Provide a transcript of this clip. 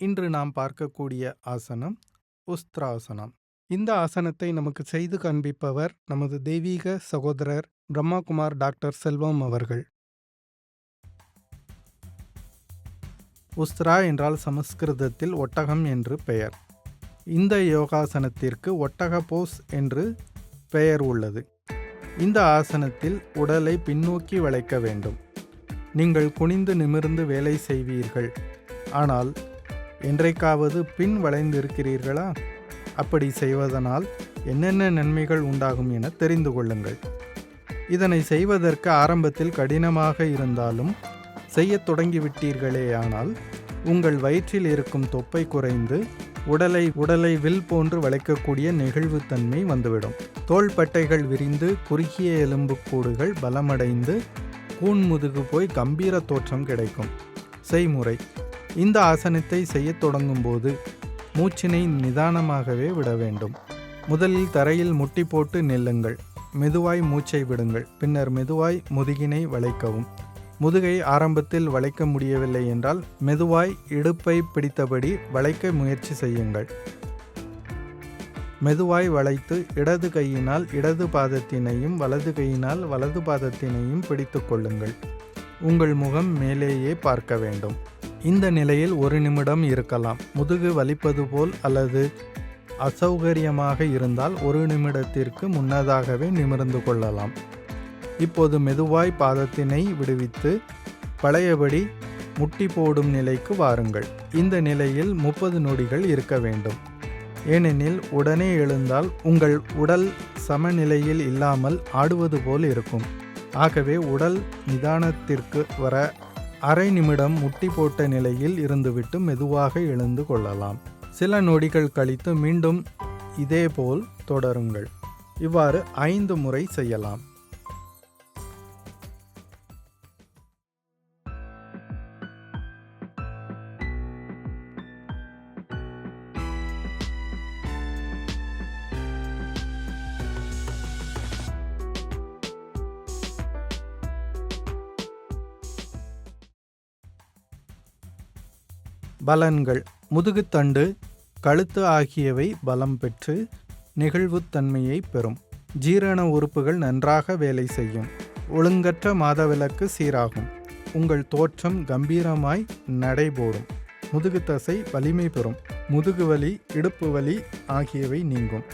இன்று நாம் பார்க்கக்கூடிய ஆசனம் உஸ்திராசனம். இந்த ஆசனத்தை நமக்கு செய்து காண்பிப்பவர் நமது தெய்வீக சகோதரர் பிரம்மாகுமார் டாக்டர் செல்வம் அவர்கள். உஸ்திரா என்றால் சமஸ்கிருதத்தில் ஒட்டகம் என்று பெயர். இந்த யோகாசனத்திற்கு ஒட்டக போஸ் என்று பெயர் உள்ளது. இந்த ஆசனத்தில் உடலை பின்னோக்கி வளைக்க வேண்டும். நீங்கள் குனிந்து நிமிர்ந்து வேலை செய்வீர்கள். ஆனால் என்றைக்காவது பின் வளைந்திருக்கிறீர்களா? அப்படி செய்வதனால் என்னென்ன நன்மைகள் உண்டாகும் என தெரிந்து கொள்ளுங்கள். இதனை செய்வதற்கு ஆரம்பத்தில் கடினமாக இருந்தாலும் செய்யத் தொடங்கிவிட்டீர்களேயானால் உங்கள் வயிற்றில் இருக்கும் தொப்பை குறைந்து உடலை வில் போன்று வளைக்கக்கூடிய நெகிழ்வுத்தன்மை வந்துவிடும். தோள்பட்டைகள் விரிந்து குறுகிய எலும்புக்கூடுகள் பலமடைந்து கூன்முதுகு போய் கம்பீர தோற்றம் கிடைக்கும். செய்முறை: இந்த ஆசனத்தை செய்யத் தொடங்கும் போது மூச்சினை நிதானமாகவே விட வேண்டும். முதலில் தரையில் முட்டி போட்டு நில்லுங்கள். மெதுவாய் மூச்சை விடுங்கள். பின்னர் மெதுவாய் முதுகினை வளைக்கவும். முதுகை ஆரம்பத்தில் வளைக்க முடியவில்லை என்றால் மெதுவாய் இடுப்பை பிடித்தபடி வளைக்க முயற்சி செய்யுங்கள். மெதுவாய் வளைத்து இடது கையினால் இடது பாதத்தினையும் வலது கையினால் வலது பாதத்தினையும் பிடித்து கொள்ளுங்கள். உங்கள் முகம் மேலேயே பார்க்க வேண்டும். இந்த நிலையில் 1 நிமிடம் இருக்கலாம். முதுகு வலிப்பது போல் அல்லது அசௌகரியமாக இருந்தால் 1 நிமிடத்திற்கு முன்னதாகவே நிமிர்ந்து கொள்ளலாம். இப்போது மெதுவாய் பாதத்தினை விடுவித்து பழையபடி முட்டி போடும் நிலைக்கு வாருங்கள். இந்த நிலையில் 30 நொடிகள் இருக்க வேண்டும். ஏனெனில் உடனே எழுந்தால் உங்கள் உடல் சமநிலையில் இல்லாமல் ஆடுவது போல் இருக்கும். ஆகவே உடல் நிதானத்திற்கு வர அரை நிமிடம் முட்டி போட்ட நிலையில் இருந்துவிட்டு மெதுவாக எழுந்து கொள்ளலாம். சில நொடிகள் கழித்து மீண்டும் இதேபோல் தொடருங்கள். இவ்வாறு 5 முறை செய்யலாம். பலன்கள்: முதுகுத்தண்டு, கழுத்து ஆகியவை பலம் பெற்று நெகிழ்வுத்தன்மையை பெறும். ஜீரண உறுப்புகள் நன்றாக வேலை செய்யும். ஒழுங்கற்ற மாதவிலக்கு சீராகும். உங்கள் தோற்றம் கம்பீரமாய் நடைபோடும். முதுகு தசை வலிமை பெறும். முதுகுவலி, இடுப்பு வலி ஆகியவை நீங்கும்.